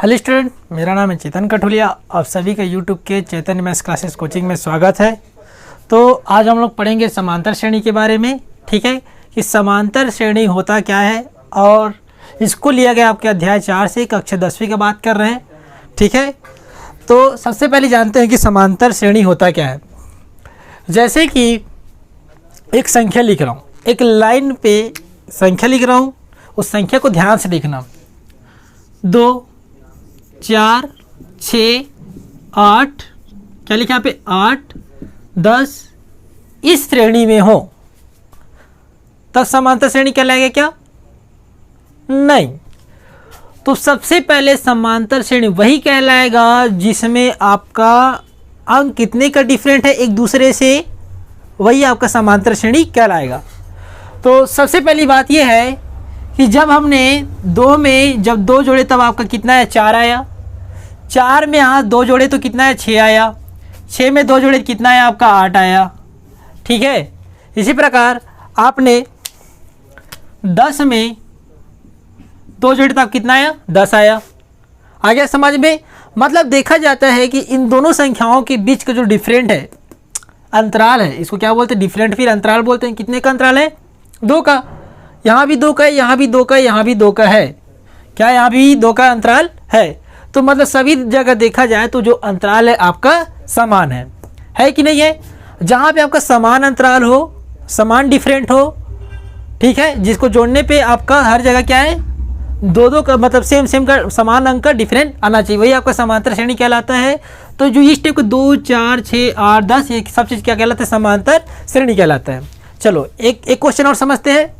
Hello student, मेरा नाम है चेतन कठुलिया। आप सभी का यूट्यूब के चेतन मैथ्स क्लासेस कोचिंग में स्वागत है। तो आज हम लोग पढ़ेंगे समांतर श्रेणी के बारे में। ठीक है कि समांतर श्रेणी होता क्या है, और इसको लिया गया आपके अध्याय 4 से कक्षा 10वीं की बात कर रहे हैं। ठीक है, तो सबसे पहले जानते हैं कि समांतर श्रेणी होता क्या है। जैसे कि एक संख्या लिख रहा हूँ, एक लाइन पे संख्या लिख रहा हूँ, उस संख्या को ध्यान से देखना। 2 4 6 8, क्या लिखा यहाँ पे 8 10 इस श्रेणी में हो तब समांतर श्रेणी कहलाएगा क्या? नहीं। तो सबसे पहले समांतर श्रेणी वही कहलाएगा जिसमें आपका अंक कितने का डिफरेंट है एक दूसरे से, वही आपका समांतर श्रेणी कहलाएगा। तो सबसे पहली बात यह है कि जब हमने 2 में जब 2 जोड़े तब आपका कितना है 4 आया। 4 में यहाँ 2 जोड़े तो कितना है 6 आया। 6 में 2 जोड़े कितना है आपका 8 आया। ठीक है, इसी प्रकार आपने 10 में 2 जोड़े तब कितना आया 10 आया। आ गया समझ में? मतलब देखा जाता है कि इन दोनों संख्याओं के बीच का जो डिफरेंट है, अंतराल है, इसको क्या बोलते हैं? डिफरेंट फिर अंतराल बोलते हैं। कितने का अंतराल है? 2 का। यहाँ भी 2 का है, यहाँ भी 2 का है, यहाँ भी 2 का है। क्या यहाँ भी 2 का अंतराल है? तो मतलब सभी जगह देखा जाए तो जो अंतराल है आपका समान है कि नहीं है? जहाँ पे आपका समान अंतराल हो, समान डिफरेंट हो, ठीक है, जिसको जोड़ने पे आपका हर जगह क्या है 2 का, मतलब सेम का समान अंक का डिफरेंट आना चाहिए, वही आपका समांतर श्रेणी कहलाता है। तो जो इस टाइप को 2 4 6 8 10 ये सब चीज़ क्या कहलाता है? समांतर श्रेणी कहलाता है। चलो एक क्वेश्चन और समझते हैं।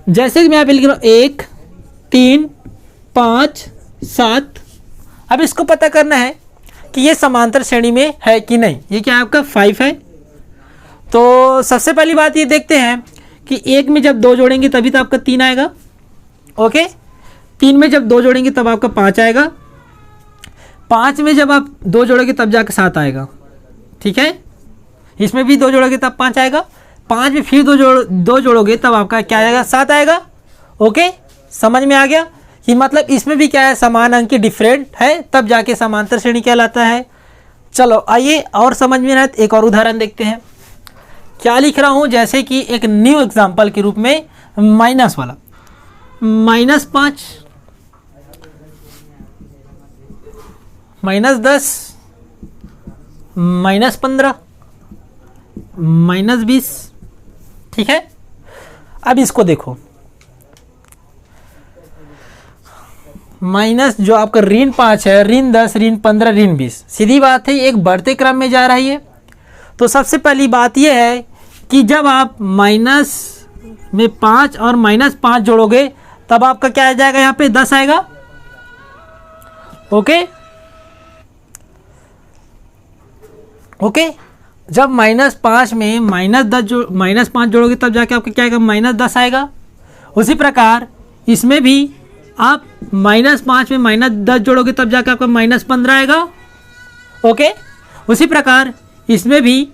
जैसे कि मैं यहाँ पे लिख रहा हूँ 1 3 5 7। अब इसको पता करना है कि ये समांतर श्रेणी में है कि नहीं। ये क्या है आपका 5 है। तो सबसे पहली बात ये देखते हैं कि 1 में जब 2 जोड़ेंगे तभी तो आपका 3 आएगा। ओके, 3 में जब 2 जोड़ेंगे तब आपका 5 आएगा। 5 में जब आप 2 जोड़ोगे तब जाकर 7 आएगा। ठीक है, इसमें भी 2 जोड़ोगे तब 5 आएगा। 5 में फिर 2 जोड़ोगे तब आपका क्या आएगा 7 आएगा। ओके, समझ में आ गया कि मतलब इसमें भी क्या है समान अंक की डिफरेंट है, तब जाके समांतर श्रेणी कहलाता है। चलो आइए और समझ में आए, एक और उदाहरण देखते हैं। क्या लिख रहा हूँ, जैसे कि एक न्यू एग्जांपल के रूप में माइनस वाला, -5 -10 -15 -20। ठीक है, अब इसको देखो, माइनस जो आपका ऋण 5 है, ऋण 10 ऋण 15 ऋण 20, सीधी बात है एक बढ़ते क्रम में जा रही है। तो सबसे पहली बात यह है कि जब आप माइनस में 5 और -5 जोड़ोगे तब आपका क्या आ जाएगा, यहाँ पे 10 आएगा। ओके ओके, जब -5 में -5 जोड़ोगे तब जाके आपका क्या आएगा -10 आएगा। उसी प्रकार इसमें भी आप -5 में -10 जोड़ोगे तब जाके आपका -15 आएगा। ओके, उसी प्रकार इसमें भी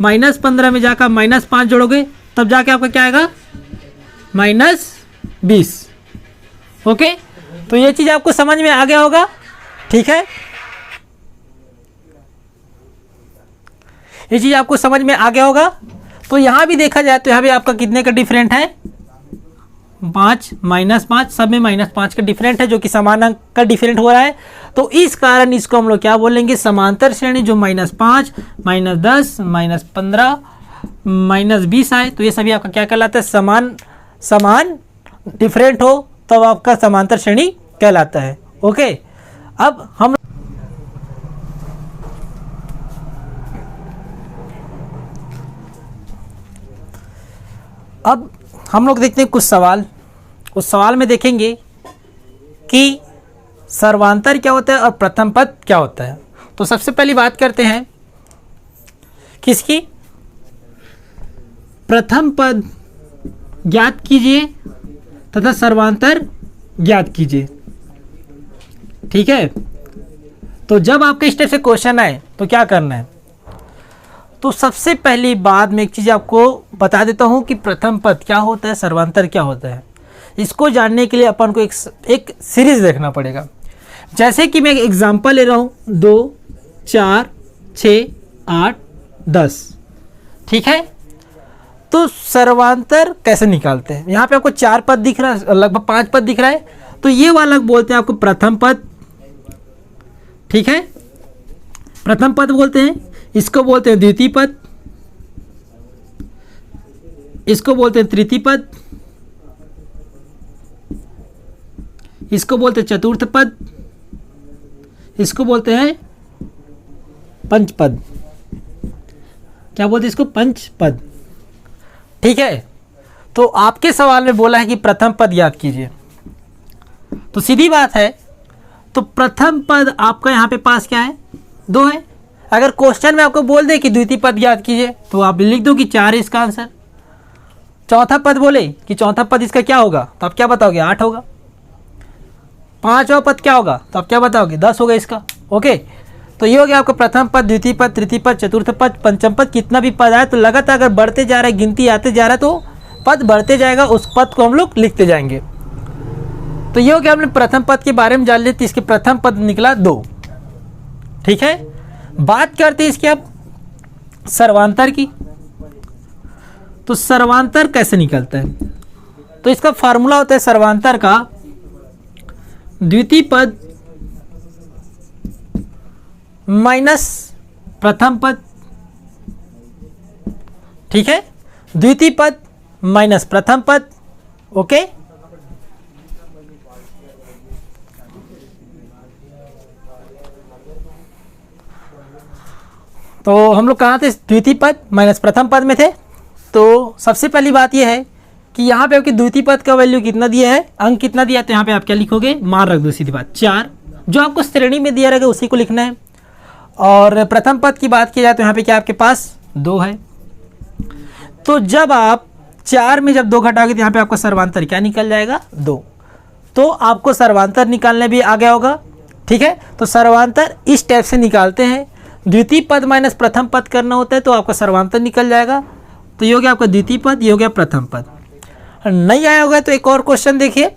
-15 में जाकर -5 जोड़ोगे तब जाके आपका क्या आएगा -20। ओके, तो ये चीज़ आपको समझ में आ गया होगा। ठीक है, ये चीज़ आपको समझ में आ गया होगा। तो यहाँ भी देखा जाए तो यहाँ भी आपका कितने का डिफरेंट है 5 -5, सब में -5 का डिफरेंट है, जो कि समान अंक का डिफरेंट हो रहा है। तो इस कारण इसको हम लोग क्या बोलेंगे, समांतर श्रेणी। जो -5 -10 -15 -20 आए तो ये सभी आपका क्या कहलाता है, समान डिफरेंट हो तब आपका समांतर श्रेणी कहलाता है। ओके, अब हम लोग देखते हैं कुछ सवाल। उस सवाल में देखेंगे कि सर्वांतर क्या होता है और प्रथम पद क्या होता है। तो सबसे पहली बात करते हैं किसकी, प्रथम पद ज्ञात कीजिए तथा सर्वांतर ज्ञात कीजिए। ठीक है, तो जब आपके इस टाइप से क्वेश्चन आए तो क्या करना है, तो सबसे पहली बात मैं एक चीज़ आपको बता देता हूँ कि प्रथम पद क्या होता है, सर्वांतर क्या होता है। इसको जानने के लिए अपन को एक सीरीज देखना पड़ेगा। जैसे कि मैं एक एग्जांपल ले रहा हूँ 2, 4, 6, 8, 10, ठीक है। तो सर्वांतर कैसे निकालते हैं? यहाँ पे आपको 4 पद दिख रहा है, लगभग 5 पद दिख रहा है, तो ये वाला बोलते हैं आपको प्रथम पद, ठीक है, प्रथम पद बोलते हैं। इसको बोलते हैं द्वितीय पद, इसको बोलते हैं तृतीय पद, इसको बोलते हैं चतुर्थ पद, इसको बोलते हैं पंच पद। क्या बोलते हैं इसको? पंच पद, ठीक है। तो आपके सवाल में बोला है कि प्रथम पद याद कीजिए, तो सीधी बात है, तो प्रथम पद आपका यहाँ पे पास क्या है? 2 है। अगर क्वेश्चन में आपको बोल दे कि द्वितीय पद याद कीजिए तो आप लिख दो कि 4 है इसका आंसर। चौथा पद बोले कि चौथा पद इसका क्या होगा, तो आप क्या बताओगे? 8 होगा। पांचवा पद क्या होगा, तो आप क्या बताओगे? 10 होगा इसका। ओके, तो ये हो गया आपका प्रथम पद, द्वितीय पद, तृतीय पद, चतुर्थ पद, पंचम पद। कितना भी पद आए तो लगातार अगर बढ़ते जा रहा है, गिनती आते जा रहा है, तो पद बढ़ते जाएगा, उस पद को हम लोग लिखते जाएंगे। तो ये हो गया हमने प्रथम पद के बारे में जान लिया, तो इसके प्रथम पद निकला 2, ठीक है। बात करते हैं इसके अब सर्वांतर की। तो सर्वांतर कैसे निकलता है? तो इसका फार्मूला होता है सर्वांतर का, द्वितीय पद माइनस प्रथम पद, ठीक है, द्वितीय पद माइनस प्रथम पद। ओके, तो हम लोग कहाँ थे? द्वितीय पद माइनस प्रथम पद में थे। तो सबसे पहली बात यह है कि यहाँ पे आपके द्वितीय पद का वैल्यू कितना दिया है, अंक कितना दिया है, तो यहाँ पे आप क्या लिखोगे? मान रख दो, सीधी बात 4, जो आपको श्रेणी में दिया रहेगा उसी को लिखना है। और प्रथम पद की बात की जाए तो यहाँ पे क्या आपके पास 2 है। तो जब आप 4 में जब 2 घटाओगे तो यहाँ पे आपका सर्वांतर क्या निकल जाएगा? 2। तो आपको सर्वांतर निकालने भी आ गया होगा, ठीक है। तो सर्वांतर इस टाइप से निकालते हैं, द्वितीय पद माइनस प्रथम पद करना होता है तो आपका सर्वांतर निकल जाएगा। तो ये हो गया आपका द्वितीय पद, ये हो गया प्रथम पद। नहीं आया होगा तो एक और क्वेश्चन देखिए,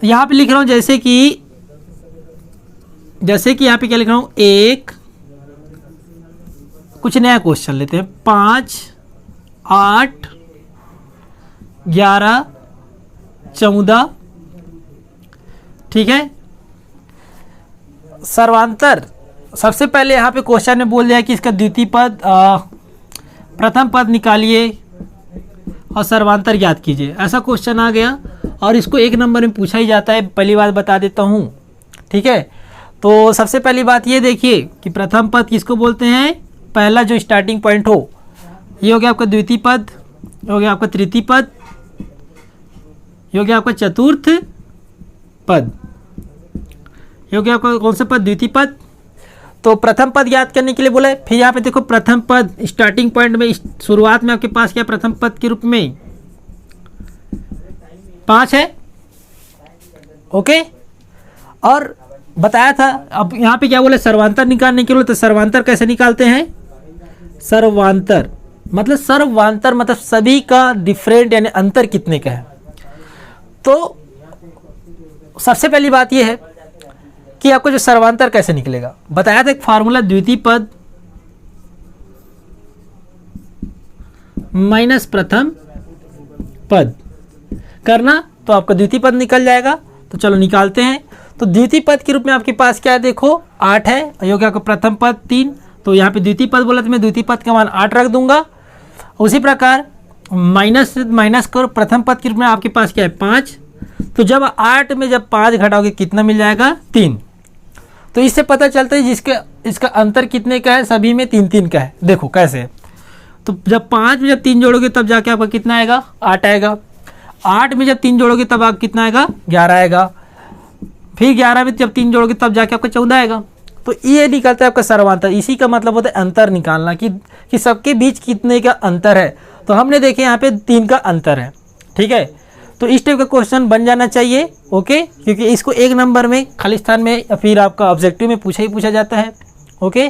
यहाँ पे लिख रहा हूँ जैसे कि यहाँ पे क्या लिख रहा हूँ, एक कुछ नया क्वेश्चन लेते हैं, 5, 8, 11, 14, ठीक है। सर्वांतर सबसे पहले यहाँ पे क्वेश्चन में बोल दिया कि इसका द्वितीय पद प्रथम पद निकालिए और सर्वांतर ज्ञात कीजिए, ऐसा क्वेश्चन आ गया और इसको 1 नंबर में पूछा ही जाता है। पहली बात बता देता हूँ, ठीक है। तो सबसे पहली बात ये देखिए कि प्रथम पद किसको बोलते हैं? पहला जो स्टार्टिंग पॉइंट हो, ये हो गया आपका द्वितीय पद, हो गया आपका तृतीय पद, ये हो गया आपका चतुर्थ पद, ये हो गया आपका कौन सा पद? द्वितीय पद। तो प्रथम पद याद करने के लिए बोला है। फिर यहाँ पे देखो प्रथम पद स्टार्टिंग पॉइंट में, शुरुआत में आपके पास क्या प्रथम पद के रूप में 5 है। ओके, और बताया था। अब यहाँ पे क्या बोले? सर्वांतर निकालने के लिए। तो सर्वांतर कैसे निकालते हैं? सर्वांतर मतलब सभी का डिफरेंट यानी अंतर कितने का है। तो सबसे पहली बात यह है कि आपको जो सर्वांतर कैसे निकलेगा, बताया था एक फार्मूला, द्वितीय पद माइनस प्रथम पद करना, तो आपका द्वितीय पद निकल जाएगा। तो चलो निकालते हैं। तो द्वितीय पद के रूप में आपके पास क्या है? देखो 8 है, ये क्या प्रथम पद 3, तो यहाँ पे द्वितीय पद बोला तो मैं द्वितीय पद का मान 8 रख दूंगा। उसी प्रकार माइनस करो, प्रथम पद के रूप में आपके पास क्या है? 5। तो जब 8 में जब 5 घटाओगे कितना मिल जाएगा? 3। तो इससे पता चलता है इसका अंतर कितने का है? सभी में 3-3 का है। देखो कैसे, तो जब 5 में जब 3 जोड़ोगे तब जाके आपका कितना आएगा? 8 आएगा। 8 में जब 3 जोड़ोगे तब आप कितना आएगा? 11 आएगा। फिर 11 में जब 3 जोड़ोगे तब जाके आपका 14 आएगा। तो ये निकलता है आपका सर्वांतर। इसी का मतलब होता है अंतर निकालना कि सबके बीच कितने का अंतर है। तो हमने देखे यहाँ पे 3 का अंतर है, ठीक है। तो इस टाइप का क्वेश्चन बन जाना चाहिए, ओके, क्योंकि इसको 1 नंबर में खाली स्थान में या फिर आपका ऑब्जेक्टिव में पूछा जाता है, ओके।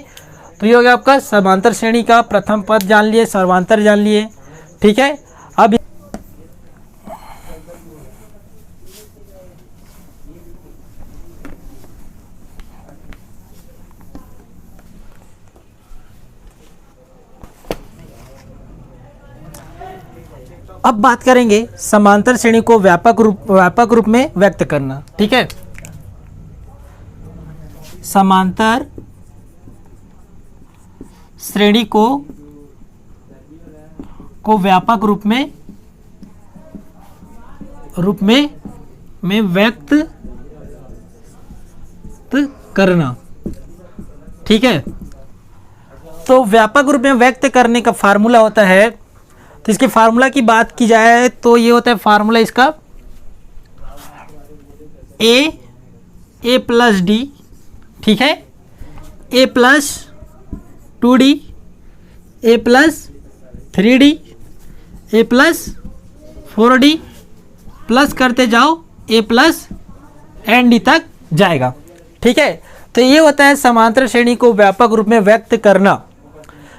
तो ये हो गया आपका समांतर श्रेणी का प्रथम पद जान लिए, सर्वांतर जान लिए, ठीक है। अब अब बात करेंगे समांतर श्रेणी को व्यापक रूप में व्यक्त करना। ठीक है, समांतर श्रेणी को व्यापक रूप में व्यक्त करना। ठीक है, तो व्यापक रूप में व्यक्त करने का फार्मूला होता है, तो इसके फार्मूला की बात की जाए तो ये होता है फार्मूला इसका ए प्लस डी। ठीक है, ए प्लस 2d, ए प्लस 3d, ए प्लस 4d, प्लस करते जाओ ए प्लस एन डी तक जाएगा। ठीक है, तो ये होता है समांतर श्रेणी को व्यापक रूप में व्यक्त करना।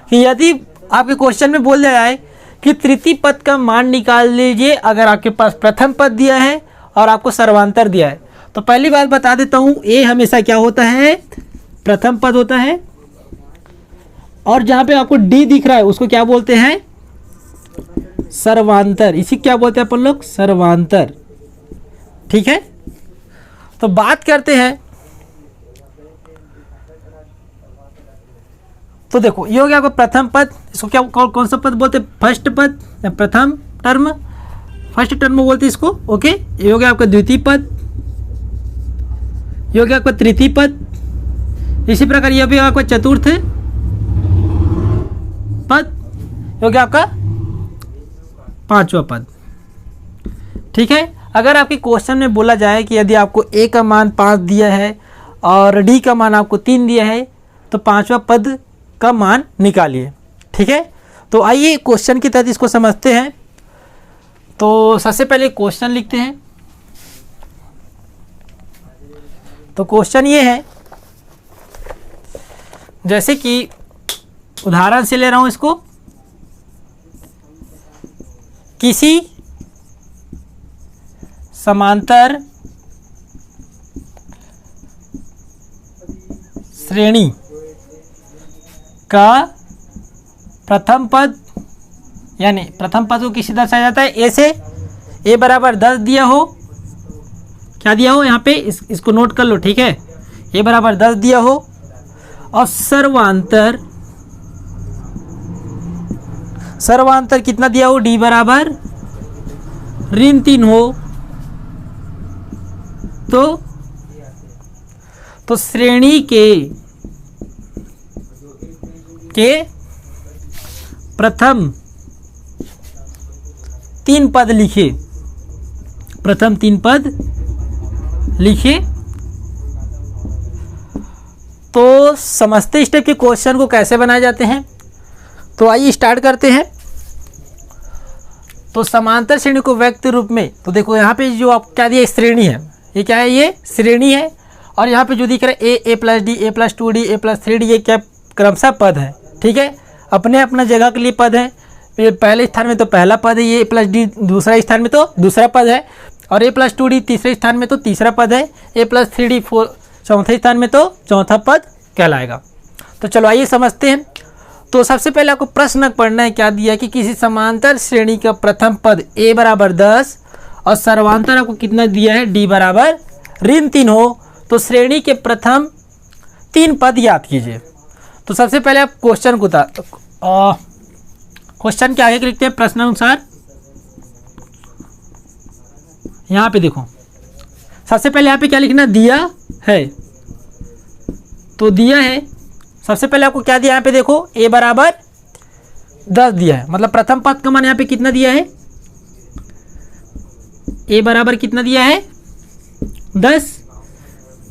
कि यदि आपके क्वेश्चन में बोल दिया जाए कि तृतीय पद का मान निकाल लीजिए अगर आपके पास प्रथम पद दिया है और आपको सर्वांतर दिया है, तो पहली बात बता देता हूँ, ए हमेशा क्या होता है, प्रथम पद होता है, और जहाँ पे आपको डी दिख रहा है उसको क्या बोलते हैं, सर्वांतर। इसी क्या बोलते हैं अपन लोग, सर्वांतर। ठीक है, तो बात करते हैं, तो देखो ये हो गया आपका प्रथम पद, इसको क्या कौन सा पद बोलते हैं, फर्स्ट पद या प्रथम टर्म, फर्स्ट टर्म बोलते हैं इसको। ओके, ये हो गया आपका द्वितीय पद, ये हो गया आपका तृतीय पद, इसी प्रकार ये भी आपका चतुर्थ पद, ये हो गया आपका पांचवा पद। ठीक है, अगर आपके क्वेश्चन में बोला जाए कि यदि आपको ए का मान 5 दिया है और डी का मान आपको 3 दिया है, तो पांचवा पद का मान निकालिए। ठीक है, तो आइए क्वेश्चन की तहत इसको समझते हैं। तो सबसे पहले क्वेश्चन लिखते हैं। तो क्वेश्चन ये है, जैसे कि उदाहरण से ले रहा हूं इसको, किसी समांतर श्रेणी का प्रथम पद, यानी प्रथम पद को किसी दर्शाया जाता है ए से, ए बराबर 10 दिया हो, क्या दिया हो यहाँ पे इसको नोट कर लो। ठीक है, ए बराबर 10 दिया हो और सर्वांतर कितना दिया हो, डी बराबर ऋण 3 हो, तो श्रेणी के प्रथम 3 पद लिखे, प्रथम 3 पद लिखे। तो समझते इस टाइप के क्वेश्चन को कैसे बनाए जाते हैं, तो आइए स्टार्ट करते हैं। तो समांतर श्रेणी को व्यक्त रूप में, तो देखो यहाँ पे जो आप क्या दिया, श्रेणी है, ये क्या है, ये श्रेणी है, और यहाँ पे जो दिख रहा है ए प्लस डी, ए प्लस 2d, ए प्लस 3d, ये क्या क्रमशः पद है। ठीक है, अपने अपना जगह के लिए पद है, ये पहले स्थान में तो पहला पद है, ये ए प्लस डी दूसरा स्थान में तो दूसरा पद है, और ए प्लस 2d तीसरे स्थान में तो तीसरा पद है, ए प्लस 3d चौथे स्थान में तो चौथा पद कहलाएगा। तो चलो आइए समझते हैं। तो सबसे पहले आपको प्रश्न पढ़ना है, क्या दिया कि किसी समांतर श्रेणी का प्रथम पद ए बराबर 10 और सर्वांतर आपको कितना दिया है, डी बराबर ऋण 3 हो, तो श्रेणी के प्रथम 3 पद याद कीजिए। तो सबसे पहले आप क्वेश्चन को क्वेश्चन के आगे लिखते हैं प्रश्नानुसार। यहाँ पे देखो, सबसे पहले यहाँ पे क्या लिखना, दिया है, तो दिया है, सबसे पहले आपको क्या दिया, यहाँ पे देखो ए बराबर 10 दिया है, मतलब प्रथम पद का मान यहाँ पे कितना दिया है, ए बराबर कितना दिया है, 10।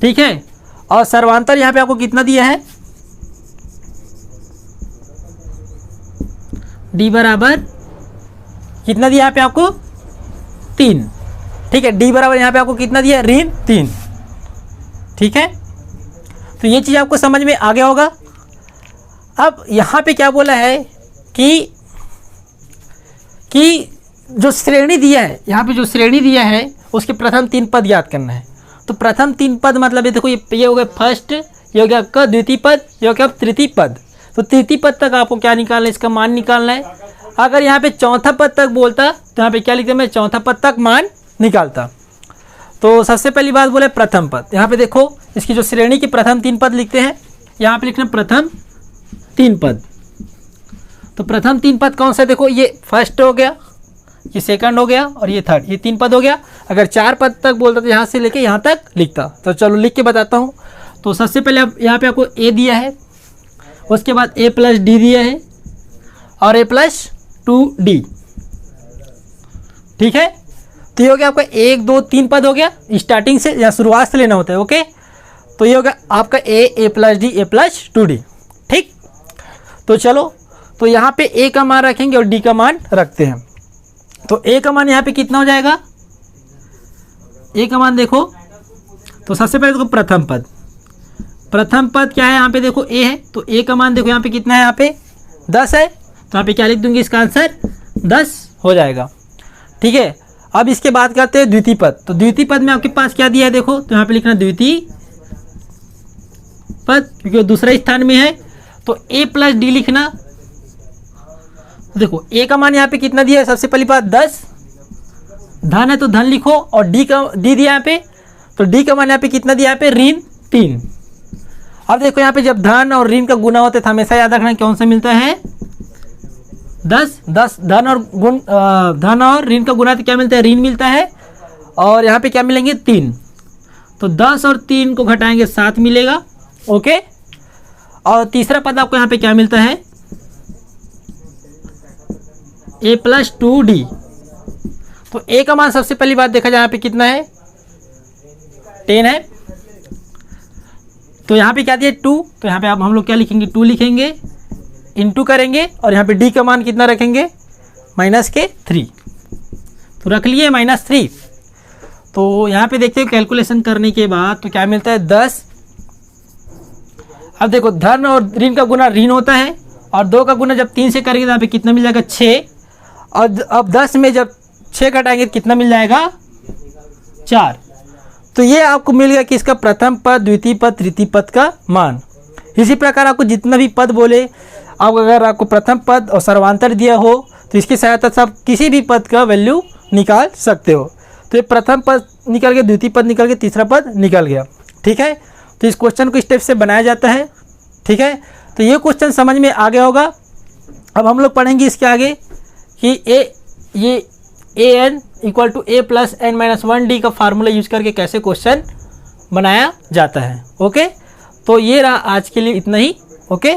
ठीक है, और सर्वांतर यहाँ पे आपको कितना दिया है, डी बराबर कितना दिया यहाँ पे आपको, 3। ठीक है, डी बराबर यहाँ पे आपको कितना दिया, ऋण 3। ठीक है, तो ये चीज़ आपको समझ में आ गया होगा। अब यहाँ पे क्या बोला है कि जो श्रेणी दिया है, यहाँ पे जो श्रेणी दिया है उसके प्रथम 3 पद याद करना है। तो प्रथम 3 पद मतलब ये देखो, ये हो गया फर्स्ट, ये हो गया आपका द्वितीय पद, ये हो गया तृतीय पद। तो तृतीय पद तक आपको क्या निकालना है, इसका मान निकालना है। अगर यहाँ पे चौथा पद तक बोलता तो यहाँ पे क्या लिखते मैं चौथा पद तक मान निकालता। तो सबसे पहली बात बोले प्रथम पद, यहाँ पे देखो इसकी जो श्रेणी की प्रथम 3 पद लिखते हैं, यहाँ पे लिखना प्रथम 3 पद। तो प्रथम 3 पद कौन सा, देखो ये फर्स्ट हो गया, ये सेकंड हो गया और ये थर्ड, ये 3 पद हो गया। अगर 4 पद तक बोलता तो यहाँ से लेके यहाँ तक लिखता। तो चलो लिख के बताता हूँ। तो सबसे पहले अब यहाँ पे आपको ए दिया है, उसके बाद a प्लस डी दिया है और a प्लस 2d, ठीक है। तो ये हो गया आपका 1 2 3 पद हो गया, स्टार्टिंग से या शुरुआत से लेना होता है, ओके। तो ये हो गया आपका a plus D a plus 2d, ठीक। तो चलो, तो यहाँ पे a का मान रखेंगे और d का मान रखते हैं। तो a का मान यहाँ पे कितना हो जाएगा, a का मान देखो, तो सबसे पहले देखो प्रथम पद, प्रथम पद क्या है यहाँ पे देखो a है, तो a का मान देखो यहाँ पे कितना है, यहाँ पे 10 है। तो यहाँ पे क्या लिख दूंगी, इसका आंसर 10 हो जाएगा, ठीक है। अब इसके बाद करते हैं द्वितीय पद। तो द्वितीय पद में आपके पास क्या दिया है देखो, तो यहाँ पे लिखना द्वितीय पद, क्योंकि वो दूसरे स्थान में है। तो a प्लस डी लिखना। देखो a का मान यहाँ पे कितना दिया है, सबसे पहली बात 10, धन है तो धन लिखो, और d दिया यहाँ पे, तो d का मान यहाँ पे कितना दिया, यहाँ पे ऋण 3। अब देखो यहाँ पे जब धन और ऋण का गुना होता है तो हमेशा याद रखना कौन सा मिलता है, 10 धन और ऋण का गुना तो क्या मिलता है, ऋण मिलता है। और यहाँ पे क्या मिलेंगे 3, तो 10 और 3 को घटाएंगे 7 मिलेगा, ओके। और तीसरा पद आपको यहाँ पे क्या मिलता है, a प्लस 2d। तो a का मान सबसे पहली बात देखा जाए यहाँ पे कितना है, 10 है। तो यहाँ पे क्या दिया 2, तो यहाँ पे अब हम लोग क्या लिखेंगे, 2 लिखेंगे, इनटू करेंगे, और यहाँ पे d का मान कितना रखेंगे, -3। तो रख लिए -3। तो यहाँ पे देखते हो कैलकुलेशन करने के बाद तो क्या मिलता है 10। अब देखो धन और ऋण का गुना ऋण होता है, और 2 का गुना जब 3 से करेंगे तो यहाँ पे कितना मिल जाएगा 6, और अब 10 में जब 6 घटाएंगे तो कितना मिल जाएगा 4। तो ये आपको मिल गया कि इसका प्रथम पद, द्वितीय पद, तृतीय पद का मान। इसी प्रकार आपको जितना भी पद बोले, आप अगर आपको प्रथम पद और सर्वांतर दिया हो तो इसकी सहायता से आप किसी भी पद का वैल्यू निकाल सकते हो। तो ये प्रथम पद निकल गया, द्वितीय पद निकल गया, तीसरा पद निकल गया, ठीक है। तो इस क्वेश्चन को स्टेप से बनाया जाता है, ठीक है। तो ये क्वेश्चन समझ में आ गया होगा। अब हम लोग पढ़ेंगे इसके आगे कि ये an equal to a plus n minus 1d का फार्मूला यूज करके कैसे क्वेश्चन बनाया जाता है, ओके। तो ये रहा आज के लिए इतना ही, ओके।